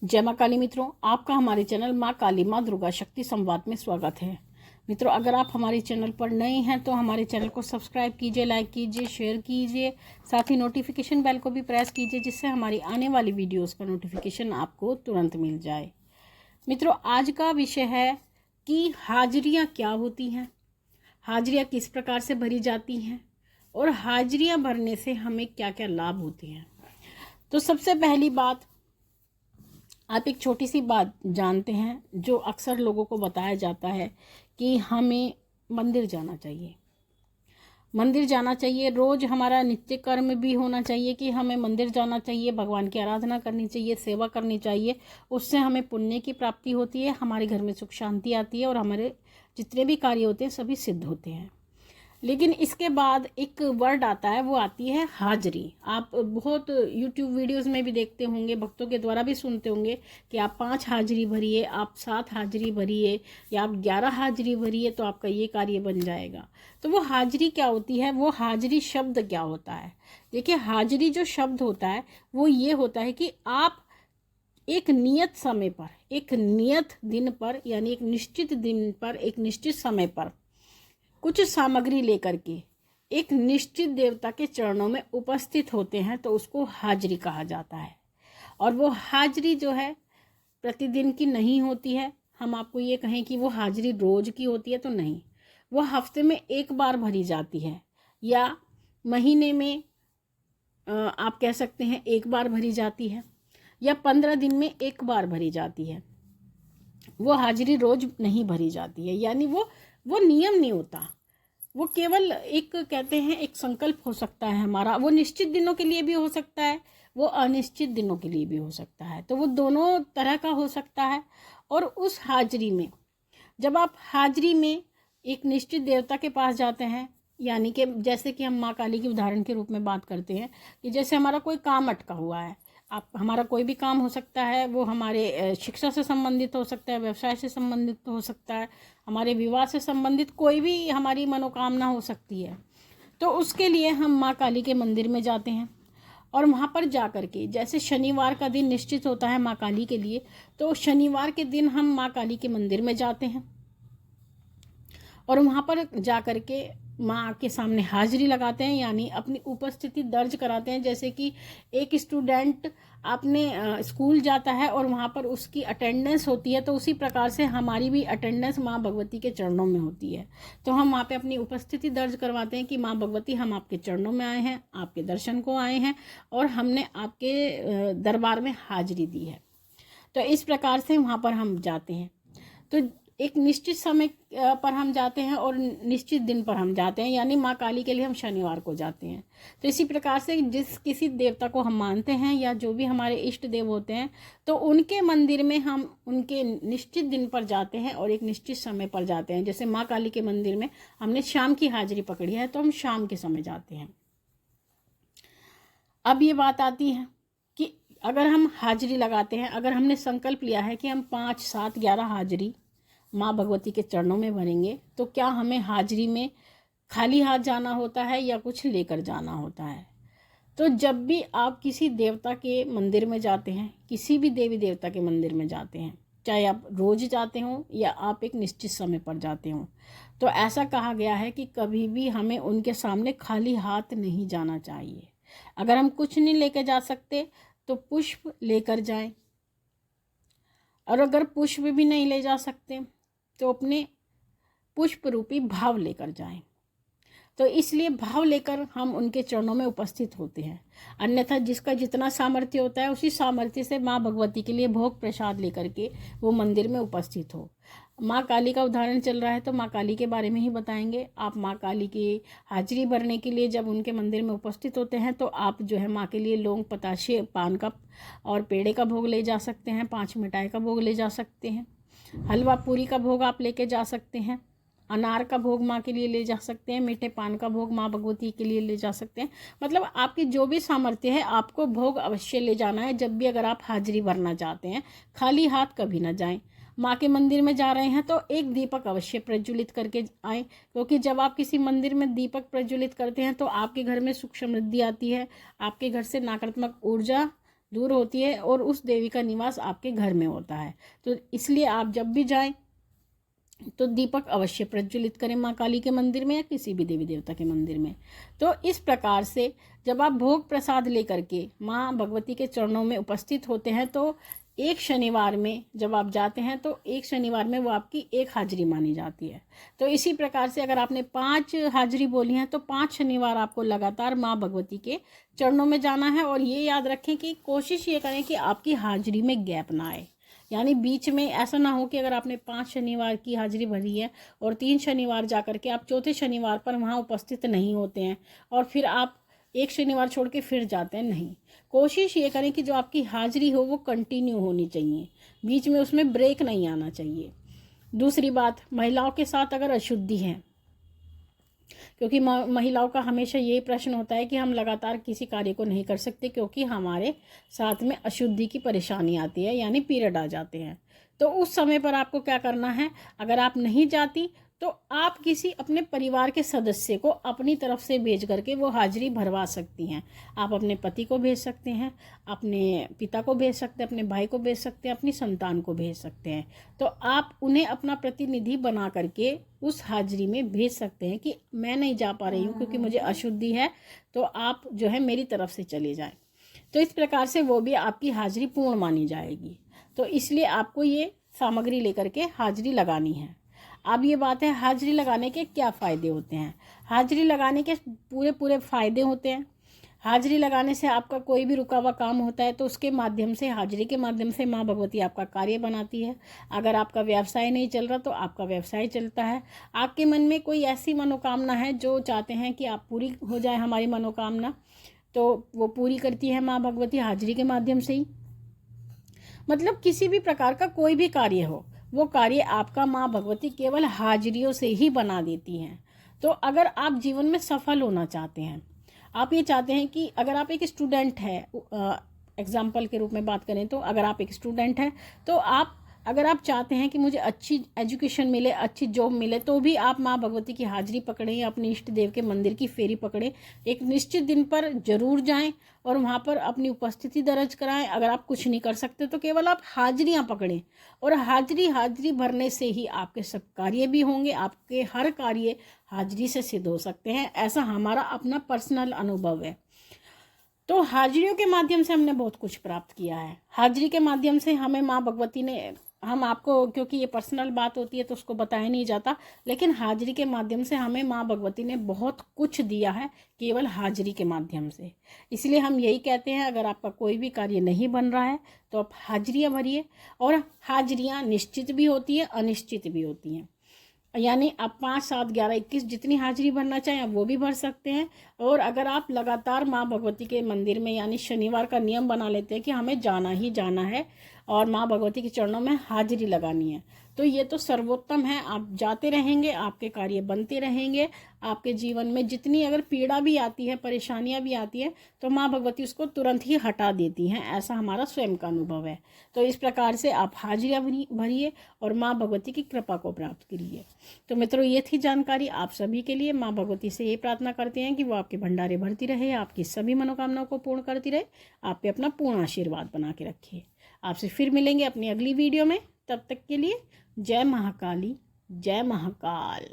जय माँ काली मित्रों, आपका हमारे चैनल माँ काली माँ दुर्गा शक्ति संवाद में स्वागत है। मित्रों, अगर आप हमारे चैनल पर नए हैं तो हमारे चैनल को सब्सक्राइब कीजिए, लाइक कीजिए, शेयर कीजिए, साथ ही नोटिफिकेशन बेल को भी प्रेस कीजिए, जिससे हमारी आने वाली वीडियोस का नोटिफिकेशन आपको तुरंत मिल जाए। मित्रों, आज का विषय है कि हाजिरियाँ क्या होती हैं, हाजिरियाँ किस प्रकार से भरी जाती हैं और हाजिरियाँ भरने से हमें क्या क्या लाभ होते हैं। तो सबसे पहली बात, आप एक छोटी सी बात जानते हैं जो अक्सर लोगों को बताया जाता है कि हमें मंदिर जाना चाहिए। मंदिर जाना चाहिए, रोज़ हमारा नित्य कर्म भी होना चाहिए कि हमें मंदिर जाना चाहिए, भगवान की आराधना करनी चाहिए, सेवा करनी चाहिए। उससे हमें पुण्य की प्राप्ति होती है, हमारे घर में सुख शांति आती है और हमारे जितने भी कार्य होते हैं सभी सिद्ध होते हैं। लेकिन इसके बाद एक वर्ड आता है, वो आती है हाजिरी। आप बहुत यूट्यूब वीडियोस में भी देखते होंगे, भक्तों के द्वारा भी सुनते होंगे कि आप 5 हाजिरी भरिए, आप 7 हाजिरी भरिए या आप 11 हाजिरी भरिए तो आपका ये कार्य बन जाएगा। तो वो हाजिरी क्या होती है, वो हाजिरी शब्द क्या होता है? देखिए, हाजिरी जो शब्द होता है वो ये होता है कि आप एक नियत समय पर, एक नियत दिन पर, यानी एक निश्चित दिन पर, एक निश्चित समय पर कुछ सामग्री लेकर के एक निश्चित देवता के चरणों में उपस्थित होते हैं तो उसको हाजिरी कहा जाता है। और वो हाजिरी जो है प्रतिदिन की नहीं होती है। हम आपको ये कहें कि वो हाजिरी रोज की होती है तो नहीं, वो हफ्ते में एक बार भरी जाती है या महीने में आप कह सकते हैं एक बार भरी जाती है या 15 दिन में एक बार भरी जाती है। वो हाजिरी रोज नहीं भरी जाती है, यानी वो नियम नहीं होता। वो केवल एक कहते हैं एक संकल्प हो सकता है हमारा, वो निश्चित दिनों के लिए भी हो सकता है, वो अनिश्चित दिनों के लिए भी हो सकता है। तो वो दोनों तरह का हो सकता है। और उस हाजिरी में, जब आप हाजिरी में एक निश्चित देवता के पास जाते हैं, यानी कि जैसे कि हम माँ काली की उदाहरण के रूप में बात करते हैं कि जैसे हमारा कोई काम अटका हुआ है, आप हमारा कोई भी काम हो सकता है, वो हमारे शिक्षा से संबंधित हो सकता है, व्यवसाय से संबंधित हो सकता है, हमारे विवाह से संबंधित कोई भी हमारी मनोकामना हो सकती है। तो उसके लिए हम माँ काली के मंदिर में जाते हैं और वहाँ पर जा कर के, जैसे शनिवार का दिन निश्चित होता है माँ काली के लिए, तो शनिवार के दिन हम माँ काली के मंदिर में जाते हैं और वहाँ पर जा कर के माँ के सामने हाजिरी लगाते हैं, यानी अपनी उपस्थिति दर्ज कराते हैं। जैसे कि एक स्टूडेंट अपने स्कूल जाता है और वहाँ पर उसकी अटेंडेंस होती है, तो उसी प्रकार से हमारी भी अटेंडेंस माँ भगवती के चरणों में होती है। तो हम वहाँ पे अपनी उपस्थिति दर्ज करवाते हैं कि माँ भगवती, हम आपके चरणों में आए हैं, आपके दर्शन को आए हैं और हमने आपके दरबार में हाजिरी दी है। तो इस प्रकार से वहाँ पर हम जाते हैं। तो एक निश्चित समय पर हम जाते हैं और निश्चित दिन पर हम जाते हैं, यानी माँ काली के लिए हम शनिवार को जाते हैं। तो इसी प्रकार से जिस किसी देवता को हम मानते हैं या जो भी हमारे इष्ट देव होते हैं, तो उनके मंदिर में हम उनके निश्चित दिन पर जाते हैं और एक निश्चित समय पर जाते हैं। जैसे माँ काली के मंदिर में हमने शाम की हाजिरी पकड़ी है तो हम शाम के समय जाते हैं। अब ये बात आती है कि अगर हम हाजिरी लगाते हैं, अगर हमने संकल्प लिया है कि हम 5, 7, 11 हाजिरी माँ भगवती के चरणों में भरेंगे, तो क्या हमें हाजिरी में खाली हाथ जाना होता है या कुछ लेकर जाना होता है? तो जब भी आप किसी देवता के मंदिर में जाते हैं, किसी भी देवी देवता के मंदिर में जाते हैं, चाहे आप रोज जाते हो या आप एक निश्चित समय पर जाते हो, तो ऐसा कहा गया है कि कभी भी हमें उनके सामने खाली हाथ नहीं जाना चाहिए। अगर हम कुछ नहीं लेकर जा सकते तो पुष्प लेकर जाएं, और अगर पुष्प भी नहीं ले जा सकते तो अपने पुष्प रूपी भाव लेकर जाएं। तो इसलिए भाव लेकर हम उनके चरणों में उपस्थित होते हैं। अन्यथा जिसका जितना सामर्थ्य होता है उसी सामर्थ्य से माँ भगवती के लिए भोग प्रसाद लेकर के वो मंदिर में उपस्थित हो। माँ काली का उदाहरण चल रहा है तो माँ काली के बारे में ही बताएंगे। आप माँ काली की हाजिरी भरने के लिए जब उनके मंदिर में उपस्थित होते हैं तो आप जो है माँ के लिए लौंग, पताशे, पान का और पेड़े का भोग ले जा सकते हैं, 5 मिठाई का भोग ले जा सकते हैं, हलवा पूरी का भोग आप लेके जा सकते हैं, अनार का भोग माँ के लिए ले जा सकते हैं, मीठे पान का भोग माँ भगवती के लिए ले जा सकते हैं। मतलब आपकी जो भी सामर्थ्य है आपको भोग अवश्य ले जाना है जब भी अगर आप हाजिरी भरना चाहते हैं। खाली हाथ कभी ना जाएं। माँ के मंदिर में जा रहे हैं तो एक दीपक अवश्य प्रज्वलित करके आएँ, क्योंकि जब आप किसी मंदिर में दीपक प्रज्वलित करते हैं तो आपके घर में सुख समृद्धि आती है, आपके घर से नकारात्मक ऊर्जा दूर होती है और उस देवी का निवास आपके घर में होता है। तो इसलिए आप जब भी जाएं तो दीपक अवश्य प्रज्वलित करें माँ काली के मंदिर में या किसी भी देवी देवता के मंदिर में। तो इस प्रकार से जब आप भोग प्रसाद लेकर के माँ भगवती के चरणों में उपस्थित होते हैं तो एक शनिवार में जब आप जाते हैं तो एक शनिवार में वो आपकी एक हाजिरी मानी जाती है। तो इसी प्रकार से अगर आपने 5 हाजिरी बोली हैं तो 5 शनिवार आपको लगातार माँ भगवती के चरणों में जाना है। और ये याद रखें कि कोशिश ये करें कि आपकी हाजिरी में गैप ना आए, यानी बीच में ऐसा ना हो कि अगर आपने 5 शनिवार की हाजिरी भरी है और 3 शनिवार जा कर के आप चौथे शनिवार पर वहाँ उपस्थित नहीं होते हैं और फिर आप एक शनिवार छोड़ के फिर जाते हैं। नहीं, कोशिश ये करें कि जो आपकी हाजिरी हो वो कंटिन्यू होनी चाहिए, बीच में उसमें ब्रेक नहीं आना चाहिए। दूसरी बात, महिलाओं के साथ अगर अशुद्धि है, क्योंकि महिलाओं का हमेशा यही प्रश्न होता है कि हम लगातार किसी कार्य को नहीं कर सकते क्योंकि हमारे साथ में अशुद्धि की परेशानी आती है, यानी पीरियड आ जाते हैं। तो उस समय पर आपको क्या करना है, अगर आप नहीं जाती तो आप किसी अपने परिवार के सदस्य को अपनी तरफ से भेज करके वो हाजिरी भरवा सकती हैं। आप अपने पति को भेज सकते हैं, अपने पिता को भेज सकते हैं, अपने भाई को भेज सकते हैं, अपनी संतान को भेज सकते हैं। तो आप उन्हें अपना प्रतिनिधि बना करके उस हाजिरी में भेज सकते हैं कि मैं नहीं जा पा रही हूँ क्योंकि मुझे अशुद्धि है, तो आप जो है मेरी तरफ से चले जाएं। तो इस प्रकार से वो भी आपकी हाजिरी पूर्ण मानी जाएगी। तो इसलिए आपको ये सामग्री लेकर के हाजिरी लगानी है। अब ये बात है, हाजिरी लगाने के क्या फ़ायदे होते हैं। हाजिरी लगाने के पूरे फ़ायदे होते हैं। हाजिरी लगाने से आपका कोई भी रुका हुआ काम होता है तो उसके माध्यम से, हाजिरी के माध्यम से माँ भगवती आपका कार्य बनाती है। अगर आपका व्यवसाय नहीं चल रहा तो आपका व्यवसाय चलता है। आपके मन में कोई ऐसी मनोकामना है जो चाहते हैं कि आप पूरी हो जाए हमारी मनोकामना, तो वो पूरी करती है माँ भगवती हाजिरी के माध्यम से ही। मतलब किसी भी प्रकार का कोई भी कार्य हो, वो कार्य आपका माँ भगवती केवल हाजिरियों से ही बना देती हैं। तो अगर आप जीवन में सफल होना चाहते हैं, आप ये चाहते हैं कि अगर आप एक स्टूडेंट है, एग्जाम्पल के रूप में बात करें तो अगर आप एक स्टूडेंट हैं तो अगर आप चाहते हैं कि मुझे अच्छी एजुकेशन मिले, अच्छी जॉब मिले, तो भी आप माँ भगवती की हाजिरी पकड़ें या अपने इष्ट देव के मंदिर की फेरी पकड़ें। एक निश्चित दिन पर जरूर जाएं और वहाँ पर अपनी उपस्थिति दर्ज कराएं। अगर आप कुछ नहीं कर सकते तो केवल आप हाजिरियाँ पकड़ें और हाजिरी भरने से ही आपके सब कार्य भी होंगे। आपके हर कार्य हाजिरी से सिद्ध हो सकते हैं, ऐसा हमारा अपना पर्सनल अनुभव है। तो हाजिरियों के माध्यम से हमने बहुत कुछ प्राप्त किया है। हाजिरी के माध्यम से हमें माँ भगवती ने, हम आपको, क्योंकि ये पर्सनल बात होती है तो उसको बताया नहीं जाता, लेकिन हाजिरी के माध्यम से हमें माँ भगवती ने बहुत कुछ दिया है केवल हाजिरी के माध्यम से। इसलिए हम यही कहते हैं, अगर आपका कोई भी कार्य नहीं बन रहा है तो आप हाजिरियाँ भरिए। और हाजिरियाँ निश्चित भी होती है, अनिश्चित भी होती हैं, यानी आप 5, 7, 11, 21 जितनी हाजिरी भरना चाहें आप वो भी भर सकते हैं। और अगर आप लगातार माँ भगवती के मंदिर में, यानी शनिवार का नियम बना लेते हैं कि हमें जाना ही जाना है और माँ भगवती के चरणों में हाजिरी लगानी है, तो ये तो सर्वोत्तम है। आप जाते रहेंगे, आपके कार्य बनते रहेंगे। आपके जीवन में जितनी अगर पीड़ा भी आती है, परेशानियां भी आती है, तो माँ भगवती उसको तुरंत ही हटा देती हैं, ऐसा हमारा स्वयं का अनुभव है। तो इस प्रकार से आप हाजिरियाँ भरिए और माँ भगवती की कृपा को प्राप्त करिए। तो मित्रों, ये थी जानकारी आप सभी के लिए। माँ भगवती से ये प्रार्थना करते हैं कि वो आपके भंडारे भरती रहे, आपकी सभी मनोकामनाओं को पूर्ण करती रहे, आप पे अपना पूर्ण आशीर्वाद बना के रखिए। आपसे फिर मिलेंगे अपनी अगली वीडियो में। तब तक के लिए जय महाकाली, जय महाकाल।